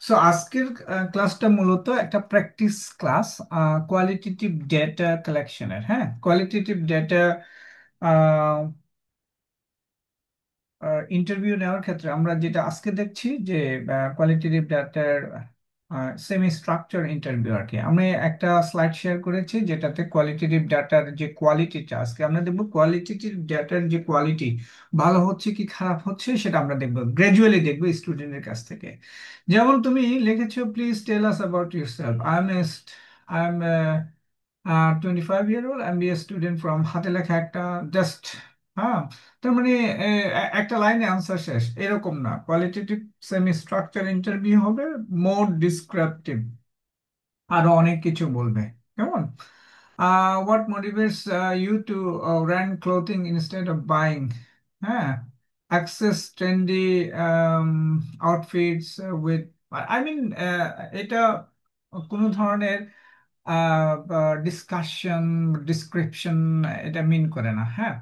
So আজকের ক্লাসটা মূলত একটা প্র্যাকটিস ক্লাস কোয়ালিটেটিভ ডেটা কালেকশনের। হ্যাঁ, কোয়ালিটেটিভ ডেটা ইন্টারভিউ নেওয়ার ক্ষেত্রে আমরা যেটা আজকে দেখছি যে কোয়ালিটেটিভ ডাটার সেমি স্ট্রাকচার ইন্টারভিউ আর কি। আমি একটা স্লাইড শেয়ার করেছি যেটাতে কোয়ালিটেটিভ ডাটার যে কোয়ালিটিটা, আজকে আমরা দেখবো কোয়ালিটেটিভ ডাটার যে কোয়ালিটি ভালো হচ্ছে কি খারাপ হচ্ছে সেটা আমরা দেখবো, গ্রাজুয়ালি দেখবো স্টুডেন্টের কাছ থেকে। যেমন তুমি লিখেছো, please tell us about yourself. I am 25 year old MBA student from, হাতে লেখা একটা জাস্ট। হ্যাঁ, তার মানে একটা লাইনে আনসার শেষ এরকম না। কোয়ালিটেটিভ সেমি স্ট্রাকচার ইন্টারভিউ হবে মোর ডিসক্রিপটিভ, আরো অনেক কিছু বলবে। কেমন? What motivates you to rent clothing instead of buying? হ্যাঁ, access trendy outfits with, I mean এটা কোনো ধরনের ডিসকাশন, ডিসক্রিপশন এটা মিন করে না। হ্যাঁ,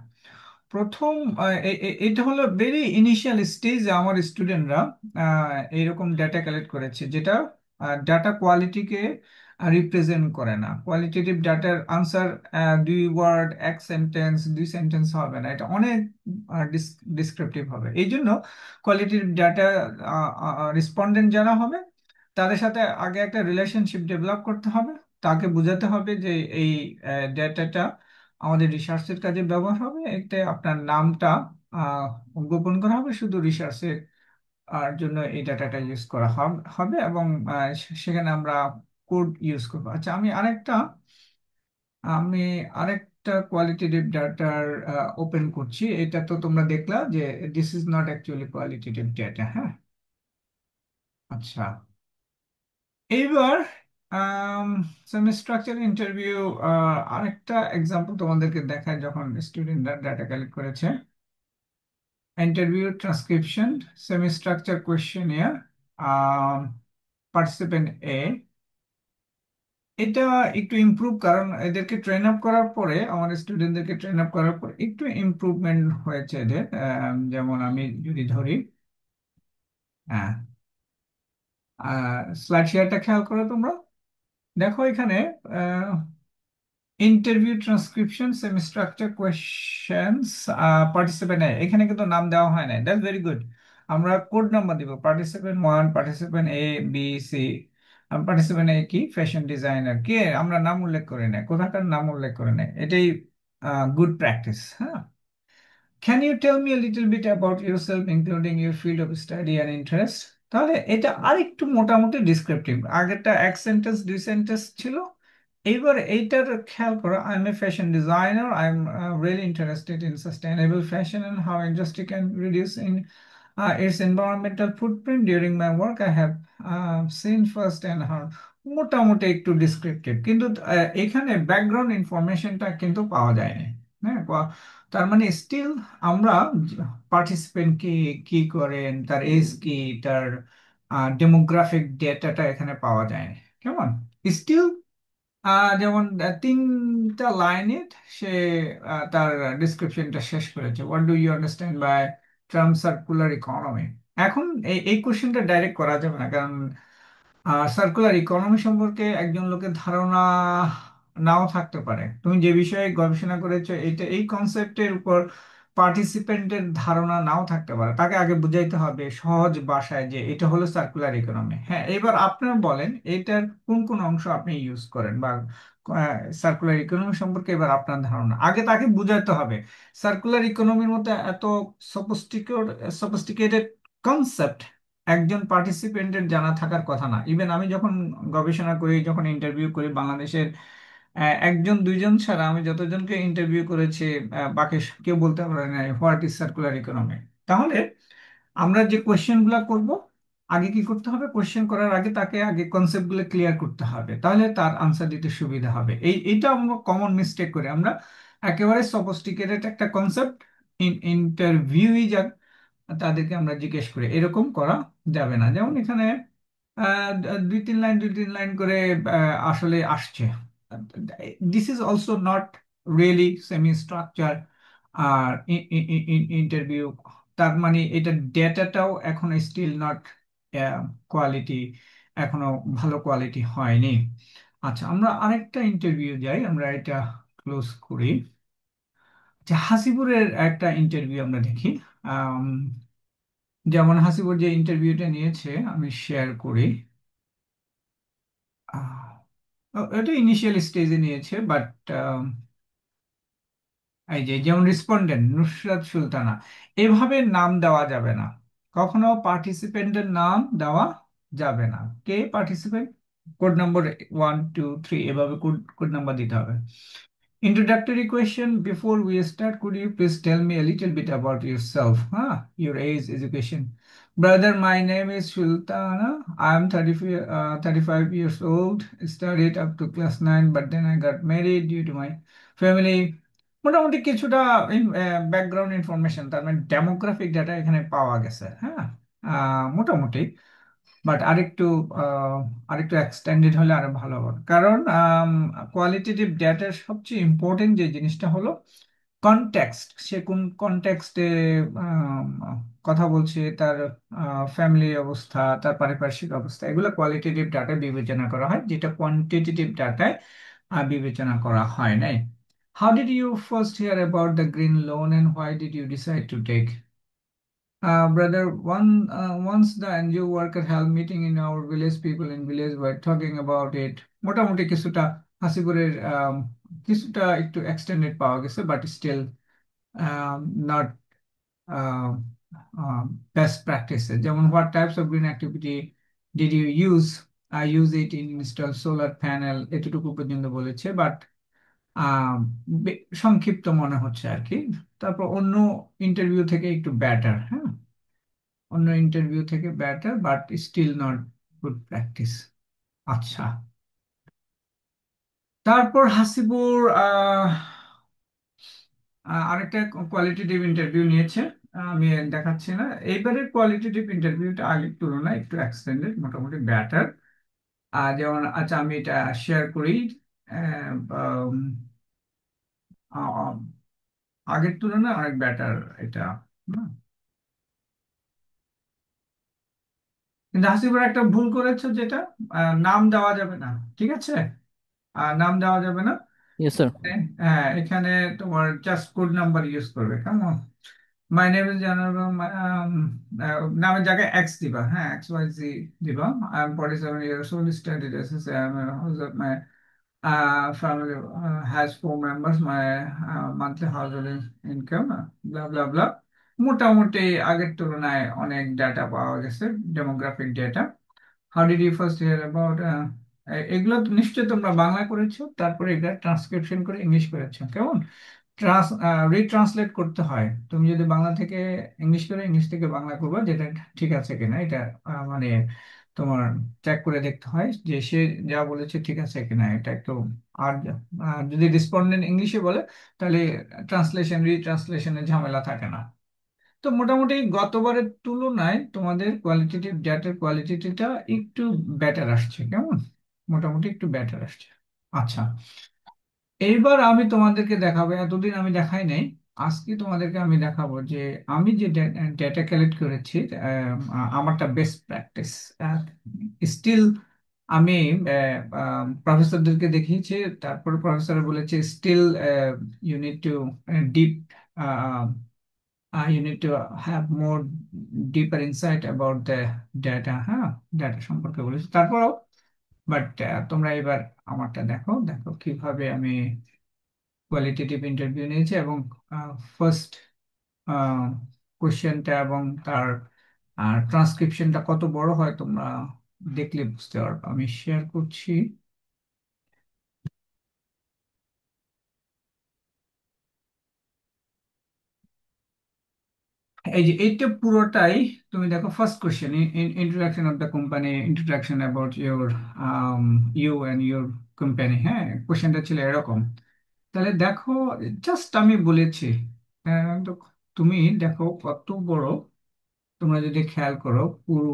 প্রথম এটা হলো ভেরি ইনিশিয়াল স্টেজে আমার স্টুডেন্টরা এইরকম ডেটা কালেক্ট করেছে যেটা ডাটা কোয়ালিটিকে রিপ্রেজেন্ট করে না। কোয়ালিটেটিভ ডাটার আনসার দুই ওয়ার্ড, এক সেন্টেন্স, দুই সেন্টেন্স হবে না, এটা অনেক ডিসক্রিপটিভ হবে। এই জন্য কোয়ালিটেটিভ ডাটা রেসপন্ডেন্ট যারা হবে তাদের সাথে আগে একটা রিলেশনশিপ ডেভেলপ করতে হবে। তাকে বোঝাতে হবে যে এই ডেটাটা আমাদের রিসার্চের কাজে ব্যবহার হবে, এতে আপনার নামটা আহ, গোপন করা হবে, শুধু রিসার্চের আর জন্য এই ডাটাটা ইউজ করা হবে এবং সেখানে আমরা কোড ইউজ করবো। আচ্ছা, আমি আরেকটা কোয়ালিটেটিভ ডাটার ওপেন করছি। এটা তো তোমরা দেখলা যে this is not actually qualitative data. হ্যাঁ, আচ্ছা, এইবার সেমি স্ট্রাকচার ইন্টারভিউ আরেকটা এক্সাম্পল তোমাদেরকে দেখায় যখন স্টুডেন্টরা ডাটা কালেক্ট করেছে। Interview transcription, semi structure questionnaire, participant A. এটা একটু ইমপ্রুভ, কারণ এদেরকে ট্রেন আপ করার পরে, আমার স্টুডেন্টদেরকে ট্রেন আপ করার পর একটু ইমপ্রুভমেন্ট হয়েছে এদের। যেমন আমি যদি ধরি, হ্যাঁ, স্লাইড শেয়ারটা খেয়াল করো তোমরা, দেখো এখানে interview transcription, semi structure questions, participant A, এখানে কিন্তু নাম দেওয়া হয় নাই। That's very good. আমরা কোড নাম্বার দিব, participant one, participant A, B, C. Participant A কি, ফ্যাশন ডিজাইনার কে, আমরা নাম উল্লেখ করে নেই, কোথাকার নাম উল্লেখ করে নেই, এটাই গুড প্র্যাকটিস। হ্যাঁ, can you tell me a little bit about yourself including your field of study and interest? তাহলে এটা আরেকটু মোটামুটি ডিসক্রিপটিভ, আগেরটা এক সেন্টেন্স দুই সেন্টেন্স ছিল। এইবার এইটার খেয়াল করো, I M A fashion designer, I am really interested in sustainable fashion and how industry can reduce in its environmental footprint. During my work I have seen first and heard. মোটামুটি একটু descriptive, কিন্তু এখানে background ইনফরমেশনটা কিন্তু পাওয়া যায়নি। হ্যাঁ, তার মানে স্টিল আমরা পার্টিসিপেন্ট কি, কি করেন, তার এজ কি, তার ডেমোগ্রাফিক ডেটাটা এখানে পাওয়া যায়নি। কেমন? স্টিল যেমন তিনটা লাইনে সে তার ডিসক্রিপশনটা শেষ করেছে, what do you understand by term circular economy. এখন এই কোশ্চেনটা ডাইরেক্ট করা যাবে না, কারণ সার্কুলার ইকোনমি সম্পর্কে একজন লোকের ধারণা নাও থাকতে পারে। তুমি যে বিষয়ে গবেষণা করেছো এটা, এই কনসেপ্টের উপর পার্টিসিপেন্টের ধারণা নাও থাকতে পারে। তাকে আগে বুঝাইতে হবে সহজ ভাষায় যে এটা হলো সার্কুলার ইকোনমি। হ্যাঁ, এবার আপনার বলেন এটার কোন কোন অংশ আপনি ইউজ করেন, বা সার্কুলার ইকোনমি সম্পর্কে এবার আপনার ধারণা আগে তাকে বুঝাইতে হবে। সার্কুলার ইকোনমির মধ্যে এত সফিস্টিকেটেড কনসেপ্ট একজন পার্টিসিপেন্টের জানা থাকার কথা না। ইভেন আমি যখন গবেষণা করি, যখন ইন্টারভিউ করি, বাংলাদেশের একজন দুইজন ছাড়া আমি যতজনকে ইন্টারভিউ করেছি, বাকি কেউ বলতে পারে না হোয়াট ইজ সার্কুলার ইকোনমি। তাহলে আমরা যে কোয়েশ্চেন গুলা করবো, আগে কি করতে হবে, কোয়েশ্চেন করার আগে তাকে আগে কনসেপ্ট গুলো ক্লিয়ার করতে হবে, তাহলে তার আনসার দিতে সুবিধা হবে। এইটা আমরা কমন মিস্টেক করি, আমরা একেবারে সফিস্টিকেটেড একটা কনসেপ্ট ইন্টারভিউই তাদেরকে আমরা জিজ্ঞেস করি, এরকম করা যাবে না। যেমন এখানে দুই তিন লাইন করে আসলে আসছে। This is also not really semi structure আর ইন্টারভিউ। তার মানে এটা ডেটাটাও এখন স্টিল নট কোয়ালিটি এখনো ভালো কোয়ালিটি হয়নি। আচ্ছা, আমরা আরেকটা ইন্টারভিউ যাই, আমরা এটা ক্লোজ করি। যে হাসিপুরের একটা ইন্টারভিউ আমরা দেখি। আম, যেমন হাসিপুর যে ইন্টারভিউটা নিয়েছে আমি শেয়ার করি। এটা ইনিশিয়াল স্টেজে নিয়েছে, বাট এই যে যেমন রেসপন্ডেন্ট নুসরাত সুলতানা, এভাবে নাম দেওয়া যাবে না, কখনো পার্টিসিপেন্টের নাম দেওয়া যাবে না। কে পার্টিসিপেন্ট, কোড নম্বর 1 2 3 এভাবে কোড কোড নাম্বার দিতে হবে। Introductory question before we start, could you please tell me a little bit about yourself? Your age, education. Brother, my name is Sultana. I'm 35 years old. Studied up to class 9, but then I got married due to my family. মোটামুটি কিছুটা background information, তার মানে demographic data এখানে পাওয়া গেছে। হ্যাঁ, মোটামুটি, but আরেকটু আরেকটু এক্সটেন্ডেড হলে আরো ভালো হবে। কারণ কোয়ালিটেটিভ ডেটার সবচেয়ে ইম্পর্টেন্ট যে জিনিসটা হলো কনটেক্সট, সে কোন কনটেক্সটে কথা বলছে, তার ফ্যামিলি অবস্থা, তার পারিপার্শ্বিক অবস্থা, এগুলো কোয়ালিটেটিভ ডাটায় বিবেচনা করা হয়, যেটা কোয়ান্টিটেটিভ ডাটায় বিবেচনা করা হয় নাই। How did you first hear about the green loan and why did you decide to take? Brother, once the NGO worker held meeting in our village, people in village were talking about it. মোটামুটি কিছুটা হাসিপুরের কিছুটা একটু extended পাওয়া গেছে, but still not best প্র্যাকটিসে। যেমন what types of green activity did you use? I use it in install solar panel, এতটুকু পর্যন্ত বলেছে, বাট সংক্ষিপ্ত মনে হচ্ছে আর কি। তারপর অন্য ইন্টারভিউ থেকে একটু বেটার, হ্যাঁ, অন্য ইন্টারভিউ থেকে better, but still not good practice. আচ্ছা, তারপর হাসিবুর আরেকটা কোয়ালিটেটিভ ইন্টারভিউ নিয়েছে। আমি দেখাচ্ছি না, এইবারের কোয়ালিটেটিভ ইন্টারভিউটা আগের তুলনায় একটু এক্সটেন্ডেড, মোটামুটি বেটার। যেমন, আচ্ছা আমি এটা শেয়ার করি। আহ, উম, আহ, আগের তুলনায় অনেক বেটার এটা। হুম। কিন্তু হাসিবুর একটা ভুল করেছে, যেটা নাম দেওয়া যাবে না, ঠিক আছে? নাম দেওয়া যাবে না। Yes sir. হ্যাঁ, এখানে তোমার জাস্ট কোড নাম্বার ইউজ করবে, কেমন? মাই নেম ইজ জানাবো, নামের জায়গায় এক্স দিবা, হ্যাঁ, XYZ দিবা। I am 47 years old, studied SSC, I am a house of my family has 4 members, my monthly household income, blah blah blah। মোটামুটি আগের তুলনায় অনেক ডাটা পাওয়া গেছে, demographic data. How did you first hear about? এগুলো তো নিশ্চয়ই তোমরা বাংলা করেছো, তারপরে এটা ট্রান্সক্রিপশন করে ইংলিশ করেছো, কেমন? রিট্রান্সলেট করতে হয়, তুমি যদি বাংলা থেকে ইংলিশ করে, ইংলিশ থেকে বাংলা করবে, যেটা ঠিক আছে কিনা এটা মানে তোমার চেক করে দেখতে হয় যে সে যা বলেছে ঠিক আছে কিনা, এটা একটু। আর যদি রেসপন্ডেন্ট ইংলিশে বলে, তাহলে রিট্রান্সলেশনের ঝামেলা থাকে না। তো মোটামুটি গতবারের তুলনায় তোমাদের কোয়ালিটেটিভ ডেটার কোয়ালিটিটা একটু বেটার আসছে, কেমন? মোটামুটি একটু বেটার আসছে। আচ্ছা, এইবার আমি তোমাদেরকে দেখাবো, এতদিন আমি দেখাই নাই, আজকে তোমাদেরকে আমি দেখাবো যে আমি যে ডেটা কালেক্ট করেছি, আমারটা বেস্ট প্র্যাকটিস। স্টিল আমি প্রফেসরদেরকে দেখিয়েছি, তারপর প্রফেসর বলেছে still you need to deep, you need to have more deeper insight about the data, হ্যাঁ, ডেটা সম্পর্কে বলেছি তারপরও। বাট তোমরা এবার আমারটা দেখো, দেখো কিভাবে আমি কোয়ালিটেটিভ ইন্টারভিউ নিয়েছি, এবং ফার্স্ট কোশ্চেনটা এবং তার ট্রান্সক্রিপশনটা কত বড় হয় তোমরা দেখলে বুঝতে পারবে। আমি শেয়ার করছি। এই যে এইটা পুরোটাই তুমি দেখো, first question, introduction of the company, introduction about your you and your company, হ্যাঁ, কোশ্চেনটা ছিল এরকম। তাহলে দেখো, জাস্ট আমি বলেছি, তো তুমি দেখো কত বড়। তোমরা যদি খেয়াল করো পুরো,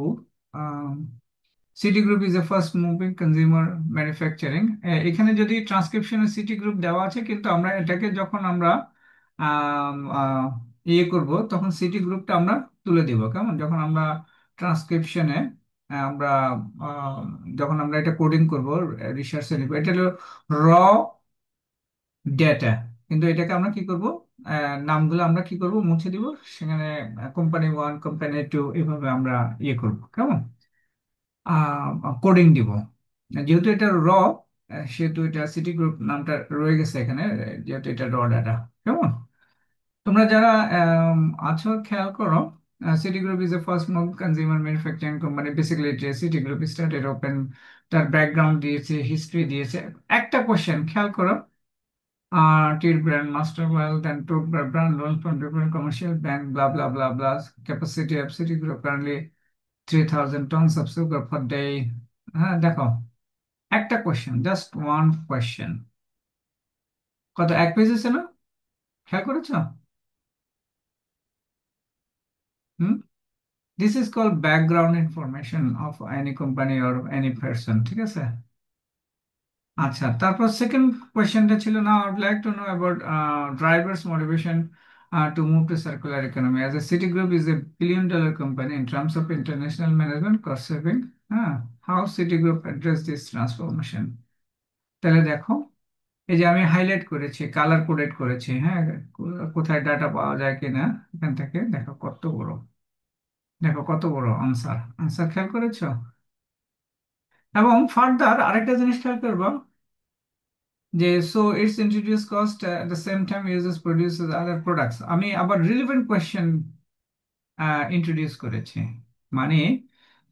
city group is A first moving consumer manufacturing, এখানে যদি ট্রান্সক্রিপশনে সিটি গ্রুপ দেওয়া আছে, কিন্তু আমরা এটাকে যখন আমরা আম, ইয়ে করব, তখন সিটি গ্রুপটা আমরা তুলে দিব, কেমন? যখন আমরা ট্রান্সক্রিপশনে আমরা আহ, যখন আমরা এটা কোডিং করব, রিসার্চে লিখবো, এটা হলো র ডেটা। কিন্তু এটাকে আমরা কি করব, নামগুলো আমরা কি করব, মুছে দিব। সেখানে কোম্পানি ওয়ান, কোম্পানি টু, এভাবে আমরা ইয়ে করব, কেমন কোডিং দিব। যেহেতু এটা র, সেহেতু এটা সিটি গ্রুপ নামটা রয়ে গেছে এখানে, যেহেতু এটা র ডাটা। কেমন? তোমরা যারা আছো খেয়াল করো, city group is A first move consumer manufacturing company. Basically city group started open, তার ব্যাকগ্রাউন্ড দিয়েছে, হিস্ট্রি দিয়েছে। একটা কোশ্চেন খেয়াল করো, টির brand, master wealth and two brand loan from different commercial bank, blah blah blah blah. Capacity of city group currently 3000 tons of sugar per day। হ্যাঁ, দেখো, একটা কোশ্চেন, জাস্ট ওয়ান কোশ্চেন, কত, এক পেজে ছিল, খেয়াল করেছো? হুম। This is called background information of any company or any person, ঠিক আছে? আচ্ছা, তারপর সেকেন্ড কোয়েশ্চেনটা ছিল, না I would like to know about drivers motivation to move to circular economy as a city group is a $1 billion company in terms of international management cost saving. হ্যাঁ, how city group address this transformation. তাহলে দেখো, এই যে আমি highlight করেছি, colour coded করেছি, হ্যাঁ, কোথায় ডাটা পাওয়া যায় কিনা, এখান থেকে দেখো কত বড়, দেখো কত বড় আনসার, আনসার খেয়াল করেছো? এবং ফার্দার আরেকটা জিনিস খেয়াল করবো, যে so it's introduce cost at the same time uses produces other products. আমি আবার রিলেভেন্ট কোয়েশ্চেন ইন্ট্রোডিউস করেছি, মানে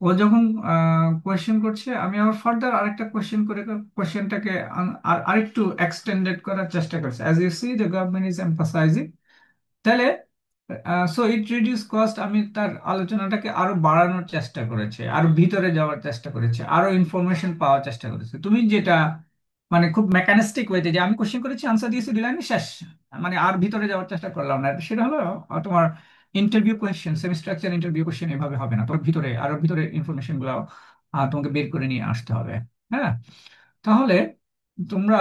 ও যখন কোয়েশ্চেন করছে, আমি আবার ফার্দার আরেকটা কোয়েশ্চেন করে কোয়েশ্চেনটাকে আরেকটু এক্সটেন্ডেড করার চেষ্টা করছি। As you see the government is emphasising, তাহলে সো ইট রিডিউস কস্ট, আমি তার আলোচনাটাকে আরো বাড়ানোর চেষ্টা করেছি, আরো ভিতরে যাওয়ার চেষ্টা করেছি, আরো ইনফরমেশন পাওয়ার চেষ্টা করেছি। তুমি যেটা মানে খুব মেকানিস্টিক ওয়েতে, যে আমি কোশ্চেন করেছি, আনসার দিয়েছি, দিলাম, শেষ, মানে আর ভিতরে যাওয়ার চেষ্টা করলাম না, সেটা হলো তোমার interview question, semi structure interview question এভাবে হবে না। তোমার ভিতরে আরো ভিতরে ইনফরমেশন গুলো তোমাকে বের করে নিয়ে আসতে হবে। হ্যাঁ, তাহলে তোমরা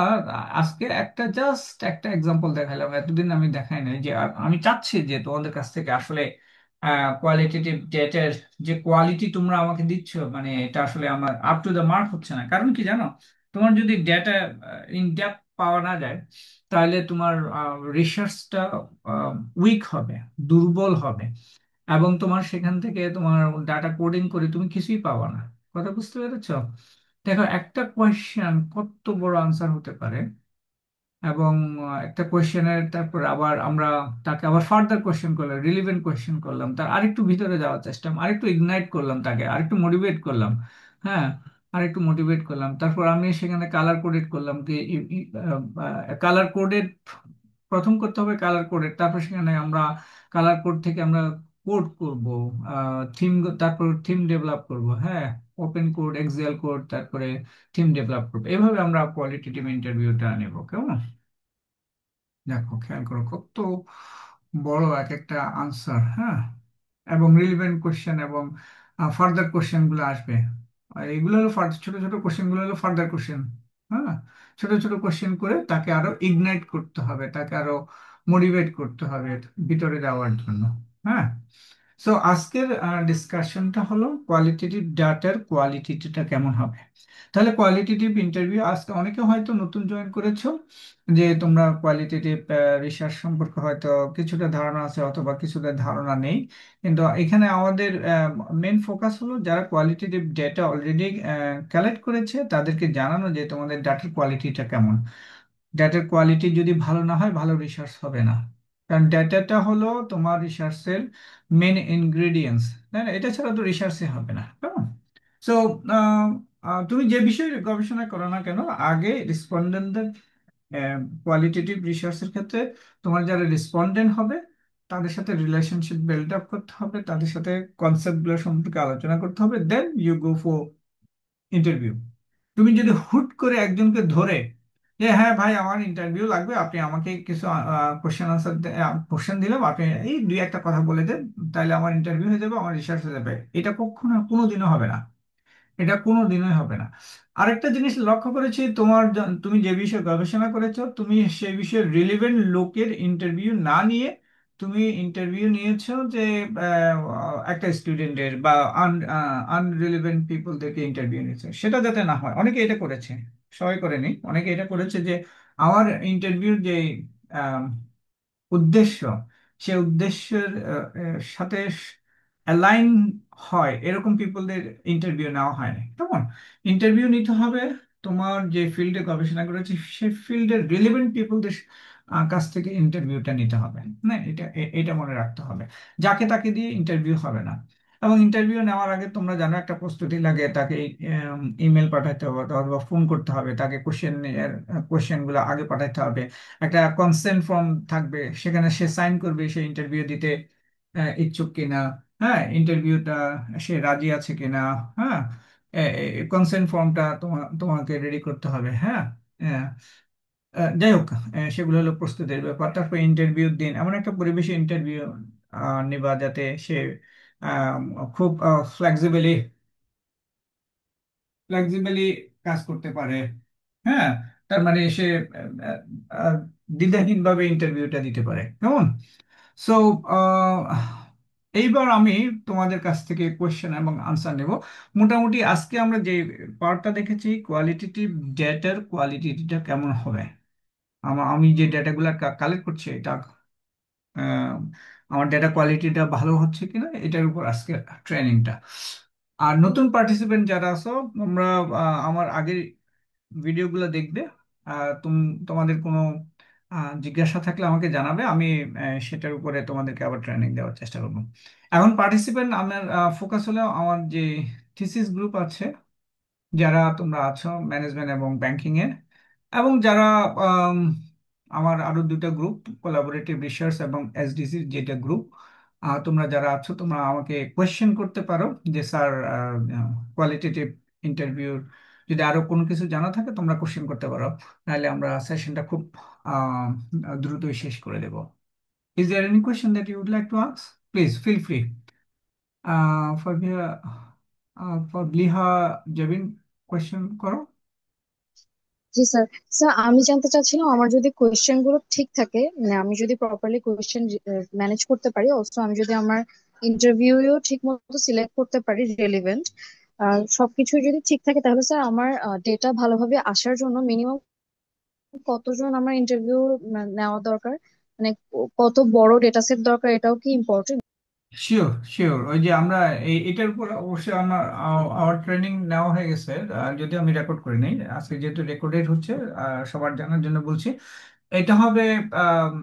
আজকে একটা জাস্ট একটা এক্সাম্পল দেখালাম, এতদিন আমি দেখাই নাই। যে আমি চাচ্ছি যে তোমাদের কাছ থেকে আসলে কোয়ালিটেটিভ ডেটার যে কোয়ালিটি তোমরা আমাকে দিচ্ছ, মানে এটা আসলে আমার আপ টু দ্য মার্ক হচ্ছে না। কারণ কি জানো, তোমার যদি ডেটা ইন ডেপথ পাওয়া না যায়, তাহলে তোমার রিসার্চটা উইক হবে, দুর্বল হবে, এবং তোমার সেখান থেকে তোমার ডাটা কোডিং করে তুমি কিছুই পাবা না। কথা বুঝতে পেরেছো? দেখো, একটা কোয়েশ্চেন কত বড় আনসার হতে পারে। এবং একটা কোয়েশ্চেনের তারপর আবার আমরা তাকে আবার ফার্দার কোয়েশ্চেন করলাম, রিলিভেন্ট কোয়েশ্চেন করলাম, তার আরেকটু ভিতরে যাওয়ার চেষ্টা, আরেকটু ইগনাইট করলাম, তাকে আরেকটু মোটিভেট করলাম। হ্যাঁ, আরেকটু মোটিভেট করলাম, তারপর আমি সেখানে কালার কোডেড করলাম, কি কালার কোডেড, প্রথম করতে হবে কালার কোডেড, তারপর সেখানে আমরা কালার কোড থেকে আমরা কোড করব, থিম, তারপর থিম ডেভেলপ করব। হ্যাঁ, ওপেন কোড, এক্সিএল কোড, তারপরে থিম ডেভেলপ করবো। এভাবে আমরা কোয়ালিটেটিভ ইন্টারভিউটা নেব, কেমন? দেখো, খেয়াল করো কত বড় এক একটা আনসার। হ্যাঁ, এবং রিলিভেন্ট কোশ্চেন এবং ফার্দার কোশ্চেন গুলো আসবে। আর এগুলো হলো ছোট ছোট কোশ্চেন গুলো হলো ফার্দার কোশ্চেন। হ্যাঁ, ছোট ছোট কোশ্চেন করে তাকে আরো ইগনাইট করতে হবে, তাকে আরো মোটিভেট করতে হবে ভিতরে যাওয়ার জন্য। হ্যাঁ, সো আজকের ডিসকাশনটা হলো কোয়ালিটেটিভ ডাটার কোয়ালিটিটা কেমন হবে। তাহলে কোয়ালিটেটিভ ইন্টারভিউ, আজকে অনেকে হয়তো নতুন জয়েন করেছো, যে তোমরা কোয়ালিটেটিভ রিসার্চ সম্পর্কে হয়তো কিছুটা ধারণা আছে অথবা কিছুটা ধারণা নেই। কিন্তু এখানে আমাদের মেন ফোকাস হলো যারা কোয়ালিটেটিভ ডেটা অলরেডি কালেক্ট করেছে, তাদেরকে জানানো যে তোমাদের ডাটার কোয়ালিটিটা কেমন। ডাটার কোয়ালিটি যদি ভালো না হয়, ভালো রিসার্চ হবে না। কারণ ডাটাটা হলো তোমার রিসার্চের মেন ইনগ্রেডিয়েন্টস, তাই না? এটা ছাড়া তো রিসার্চে হবে না, কেমন? সো তুমি যে বিষয়ে গবেষণা করো না কেন, আগে রেসপন্ডেন্টদের, কোয়ালিটেটিভ রিসার্চের ক্ষেত্রে তোমার যারা রেসপন্ডেন্ট হবে, তাদের সাথে রিলেশনশিপ বিল্ড আপ করতে হবে, তাদের সাথে কনসেপ্টগুলো সম্পর্কে আলোচনা করতে হবে, then you go for interview. তুমি যদি হুট করে একজনকে ধরে, যে হ্যাঁ ভাই আমার ইন্টারভিউ লাগবে, আপনি আমাকে কিছু কোশ্চেন আনসার, কোশ্চেন দিলাম, আপনি এই দুই একটা কথা বলে দেন, তাহলে আমার ইন্টারভিউ হয়ে যাবে, আমার রিসার্চ হয়ে যাবে, এটা কখনো কোনোদিনও হবে না। এটা কোনো দিনই হবে না। আরেকটা জিনিস লক্ষ্য করেছি, তুমি যে বিষয়ে গবেষণা করেছো, তুমি সেই বিষয়ে রিলেভেন্ট লোকের ইন্টারভিউ না নিয়ে তুমি ইন্টারভিউ নিয়েছো যে একটা স্টুডেন্টের বা আনরিলেভেন্ট পিপলদেরকে ইন্টারভিউ নিয়েছো, সেটা যাতে না হয়। অনেকে এটা করেছে, সবাই করেনি, অনেকে এটা করেছে যে আমার ইন্টারভিউর যে উদ্দেশ্য, সে উদ্দেশ্যের সাথে অ্যালাইন হয় এরকম পিপলদের ইন্টারভিউ নেওয়া হয় না। কেমন? ইন্টারভিউ নিতে হবে তোমার যে ফিল্ডে গবেষণা করেছে সেই ফিল্ডের রিলেভেন্ট পিপলদের কাছ থেকে ইন্টারভিউটা নিতে হবে। না, এটা মনে রাখতে হবে। যাকে তাকে দিয়ে ইন্টারভিউ হবে না। এবং ইন্টারভিউ নেওয়ার আগে তোমরা জানো একটা প্রস্তুতি লাগে, তাকে ইমেল পাঠাতে হবে অথবা ফোন করতে হবে, তাকে কোশ্চেন গুলো আগে পাঠাতে হবে, একটা কনসেন্ট ফর্ম থাকবে, সেখানে সে সাইন করবে সে ইন্টারভিউ দিতে ইচ্ছুক কিনা, হ্যাঁ, ইন্টারভিউটা সে রাজি আছে কিনা, হ্যাঁ, কনসেন্ট ফর্মটা তোমাকে রেডি করতে হবে, হ্যাঁ। আহ, যাই হোক, সেগুলো হলো প্রস্তুতির ব্যাপার। তারপর ইন্টারভিউর দিন এমন একটা পরিবেশে ইন্টারভিউ নিবা যাতে সে আহ, খুব ফ্লেক্সিবলি ফ্লেক্সিবলি কাজ করতে পারে, হ্যাঁ। তার মানে সে আহ, আহ, দ্বিধাহীন ভাবে ইন্টারভিউটা দিতে পারে। কেমন? সো এইবার আমি তোমাদের কাছ থেকে কোশ্চেন এবং আনসার নেব। মোটামুটি আজকে আমরা যে পার্টটা দেখেছি, কোয়ালিটেটিভ ডেটার কোয়ালিটিটা কেমন হবে, আমি যে ডেটাগুলো কালেক্ট করছি এটা আহ, আমার ডেটা কোয়ালিটিটা ভালো হচ্ছে কিনা এটার উপর আজকে ট্রেনিংটা। আর নতুন পার্টিসিপেন্ট যারা আছো তোমরা আমার আগের ভিডিওগুলো দেখবে। তোমাদের কোনো জিজ্ঞাসা থাকলে আমাকে জানাবে, আমি সেটার উপরে তোমাদেরকে আবার ট্রেনিং দেওয়ার চেষ্টা করবো। এখন পার্টিসিপেন্ট আমার ফোকাস হলো আমার যে থিসিস গ্রুপ আছে, যারা তোমরা আছো ম্যানেজমেন্ট এবং ব্যাংকিং এ, এবং যারা আম, আমার আরো দুটো গ্রুপ, কোলাবোরেটিভ রিসার্চ এবং এসডিসি যেটা গ্রুপ, তোমরা যারা আছো তোমরা আমাকে কোয়েশ্চেন করতে পারো যে স্যার কোয়ালিটেটিভ ইন্টারভিউর যদি আরো কোনো কিছু জানা থাকে তোমরা কোশ্চেন করতে পারো, নাহলে আমরা সেশনটা খুব আহ, দ্রুতই শেষ করে দেব। Is there any question that you would like to ask? Please feel free. For ব্লিহা জেবিন, কোয়েশ্চেন করো। জি স্যার। স্যার আমি জানতে চাচ্ছিলাম আমার যদি কোয়েশ্চেন গুলো ঠিক থাকে, মানে আমি যদি প্রপারলি কোয়েশ্চেন ম্যানেজ করতে পারি, অলসো আমি যদি আমার ইন্টারভিউও ঠিক মতো সিলেক্ট করতে পারি রেলিভেন্ট, আর সবকিছু যদি ঠিক থাকে, তাহলে স্যার আমার ডেটা ভালোভাবে আসার জন্য মিনিমাম কতজন আমার ইন্টারভিউ নেওয়া দরকার, মানে কত বড় ডেটা সেট দরকার, এটাও কি ইম্পর্টেন্ট? Sure, sure. ওই যে আমরা এটার উপর অবশ্যই আমার ট্রেনিং নেওয়া হয়ে গেছে, যদি আমি রেকর্ড করে নিই আজকে, যেহেতু রেকর্ডেড হচ্ছে সবার জানার জন্য বলছি। এটা হবে আম,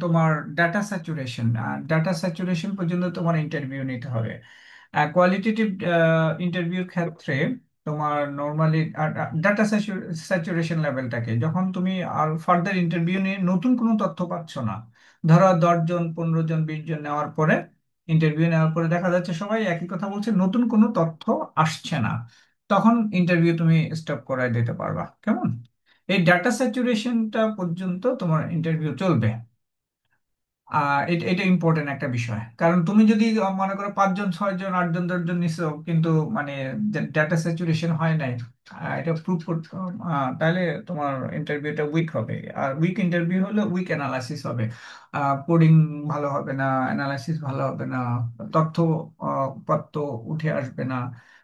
তোমার ডাটা স্যাচুরেশন, ডাটা স্যাচুরেশন পর্যন্ত তোমার ইন্টারভিউ নিতে হবে। কোয়ালিটেটিভ ইন্টারভিউর ক্ষেত্রে তোমার নর্মালি ডাটা স্যাচুরেশন লেভেলটাকে যখন তুমি আর ফার্দার ইন্টারভিউ নিয়ে নতুন কোনো তথ্য পাচ্ছ না, ধরো 10 জন 15 জন 20 জন নেওয়ার পরে, ইন্টারভিউ নেওয়ার পরে দেখা যাচ্ছে সবাই একই কথা বলছে, নতুন কোনো তথ্য আসছে না, তখন ইন্টারভিউ তুমি স্টপ করায় দিতে পারবা। কেমন? এই ডাটা স্যাচুরেশনটা পর্যন্ত তোমার ইন্টারভিউ চলবে। এটা এটা ইম্পর্টেন্ট একটা বিষয়, কারণ তুমি যদি মনে করো 5 জন 6 জন 8 জন 10 জন নিছো কিন্তু মানে ডাটা স্যাচুরেশন হয় নাই, এটা প্রুভ করতে, তাহলে তোমার ইন্টারভিউটা উইক হবে। আর উইক ইন্টারভিউ হলে উইক অ্যানালাইসিস হবে, কোডিং ভালো হবে না, অ্যানালাইসিস ভালো হবে না, তথ্য উপাত্ত উঠে আসবে না,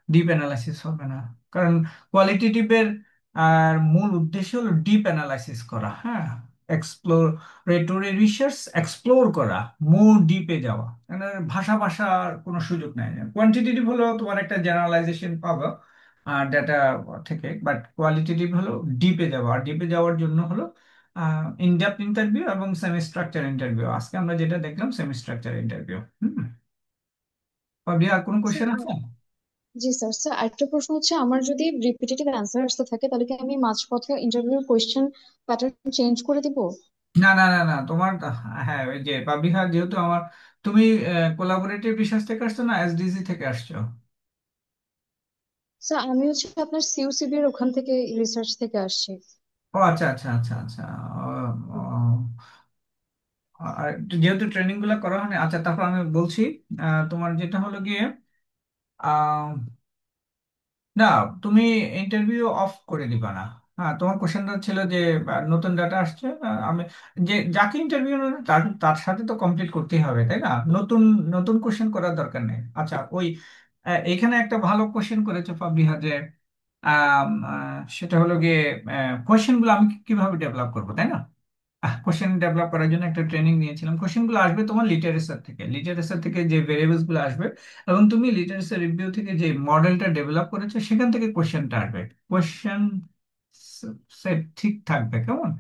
ডিপ অ্যানালাইসিস হবে না। কারণ কোয়ালিটেটিভের আর মূল উদ্দেশ্য হলো ডিপ অ্যানালাইসিস করা, হ্যাঁ, রেটরি রিসার্চ এক্সপ্লোর করা, মোর ডিপে যাওয়া, মানে ভাষা ভাষার কোনো সুযোগ নাই। কোয়ান্টিটেটিভ হলো তোমার একটা জেনারেলাইজেশন পাবো ডেটা থেকে, বাট কোয়ালিটেটিভ হলো ডিপে যাওয়া। আর ডিপে যাওয়ার জন্য হলো ইনডেপথ ইন্টারভিউ এবং সেমি স্ট্রাকচার ইন্টারভিউ। আজকে আমরা যেটা দেখলাম সেমি স্ট্রাকচার ইন্টারভিউ। আর কোনো কোশ্চেন আছে? জি স্যার। স্যার আরেকটা প্রশ্ন হচ্ছে, আমার যদি রিপিটেটিভ অ্যান্সার আসতে থাকে, তাহলে কি আমি মাঝপথে ইন্টারভিউ কোয়েশ্চেন প্যাটার্ন চেঞ্জ করে দিব? না, না, না, না, তোমার, হ্যাঁ, ওই যে পাবলিক, যেহেতু আমার, তুমি কোলাবোরেটিভ রিসার্চ থেকে আসছো না এসডিজি থেকে আসছো? স্যার আমি হচ্ছে আপনার সিইউসিবি এর ওখান থেকে, রিসার্চ থেকে আসছি। ও আচ্ছা, আচ্ছা, আচ্ছা, আচ্ছা। আর যেহেতু ট্রেনিং গুলো করা হয়নি, আচ্ছা, তারপর আমি বলছি। তোমার যেটা হলো গিয়ে আহ, না, তুমি ইন্টারভিউ অফ করে দিবা না। হ্যাঁ, তোমার কোশ্চেনটা ছিল যে নতুন ডাটা আসছে, আমি যে যাকে ইন্টারভিউ তার তার সাথে তো কমপ্লিট করতেই হবে, তাই না? নতুন নতুন কোশ্চেন করার দরকার নেই। আচ্ছা, ওই এখানে একটা ভালো কোশ্চেন করেছে ফাবরিহা যে সেটা হলো গিয়ে কোশ্চেনগুলো আমি কিভাবে ডেভেলপ করবো, তাই না? কোশ্চেন ডেভেলপ করার জন্য একটা ট্রেনিং নিয়েছিলাম। কোশ্চেনগুলো আসবে তোমার লিটারেচার থেকে, লিটারেচার থেকে যে ভেরিয়েবলস গুলো আসবে, এবং তুমি লিটারেচার রিভিউ থেকে যে মডেলটা ডেভেলপ করেছো সেখান থেকে কোশ্চেনটা আসবে। কোশ্চেন সেট ঠিক থাকবে, কেমন?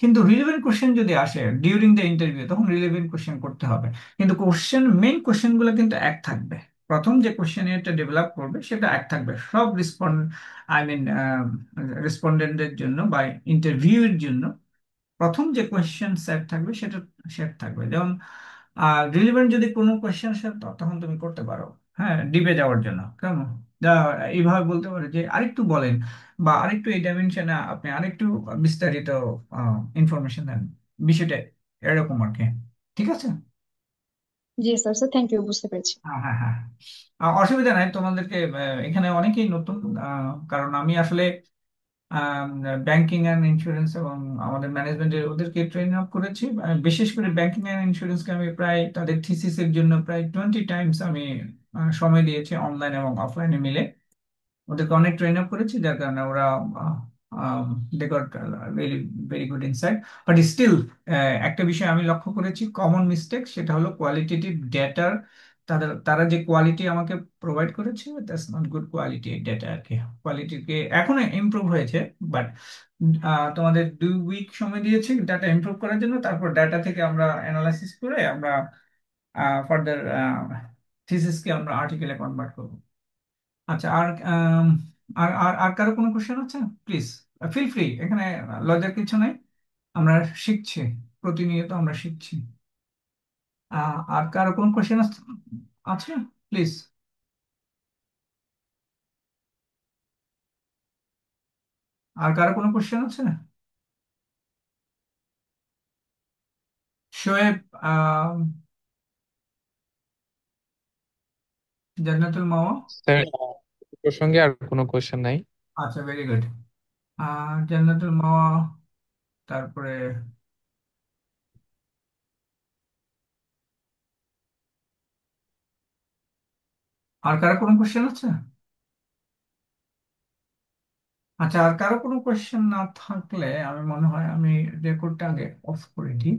কিন্তু রিলেভেন্ট কোশ্চেন যদি আসে ডিউরিং দ্য ইন্টারভিউ, তখন রিলেভেন্ট কোশ্চেন করতে হবে। কিন্তু কোশ্চেন, মেইন কোশ্চেন গুলো কিন্তু এক থাকবে। প্রথম যে কোশ্চেনটা ডেভেলপ করবে সেটা এক থাকবে সব রিসপন্ড, আই মিন রেসপন্ডেন্টের জন্য বা ইন্টারভিউয়ের জন্য। প্রথম যে কোয়েশ্চেন সেট থাকবে সেটা সেট থাকবে। যেমন রিলেভেন্ট যদি কোনো কোয়েশ্চেন আসে তখন তুমি করতে পারো, হ্যাঁ, ডিপে যাওয়ার জন্য, কেমন? যা এইভাবে বলতে পারো যে আরেকটু বলেন, বা আরেকটু এই ডাইমেনশনে আপনি আরেকটু বিস্তারিত ইনফরমেশন দেন, বিষয়টা এরকম আর কি। ঠিক আছে। জি স্যার, স্যার থ্যাংক ইউ, বুঝতে পেরেছি। হ্যাঁ, হ্যাঁ, হ্যাঁ। অসুবিধা নাই তোমাদেরকে, এখানে অনেকেই নতুন, কারণ আমি আসলে ব্যাংকিং অ্যান্ড ইন্স্যুরেন্স এবং আমাদের ম্যানেজমেন্টের ওদেরকে ট্রেন আপ করেছি। বিশেষ করে ব্যাংকিং অ্যান্ড ইন্স্যুরেন্সকে আমি প্রায় তাদের থিসিসের জন্য প্রায় 20 টাইমস আমি সময় দিয়েছি, অনলাইন এবং অফলাইনে মিলে। ওদেরকে অনেক ট্রেন আপ করেছি, যার কারণে ওরা they got very very good insight. But still একটা বিষয় আমি লক্ষ্য করেছি, কমন মিস্টেক, সেটা হলো কোয়ালিটেটিভ ডেটার। তারা যে কোয়ালিটি আমাকে প্রোভাইড করেছে, that's not good quality data আর কি। কোয়ালিটিকে এখনো ইমপ্রুভ হয়েছে, বাট তোমাদের 2 উইক সময় দিয়েছি ডাটা ইমপ্রুভ করার জন্য। তারপর ডাটা থেকে আমরা অ্যানালাইসিস করে আমরা ফার্দার থিসিসকে আমরা আর্টিকেলে কনভার্ট করবো। আচ্ছা, আর আর আর আর কারো কোনো কোশ্চেন আছে? প্লিজ ফিল ফ্রি, এখানে লজ্জার কিছু নাই। আমরা শিখছি, প্রতিনিয়ত আমরা শিখছি। আর কারো কোনো কোশ্চেন আছে? আছে, প্লিজ। আর কারো কোনো কোশ্চেন আছে? শোয়েব, আহ, জান্নাতুল মাওয়া। স্যার, এই প্রসঙ্গে আর কোনো কোয়েশ্চেন নাই। আচ্ছা, ভেরি গুড। জান্নাতুল মাওয়া, তারপরে আর কারো কোনো কোশ্চেন আছে? আচ্ছা, আর কারো কোনো কোশ্চেন না থাকলে আমি মনে হয় আমি রেকর্ডটা আগে অফ করে দিই।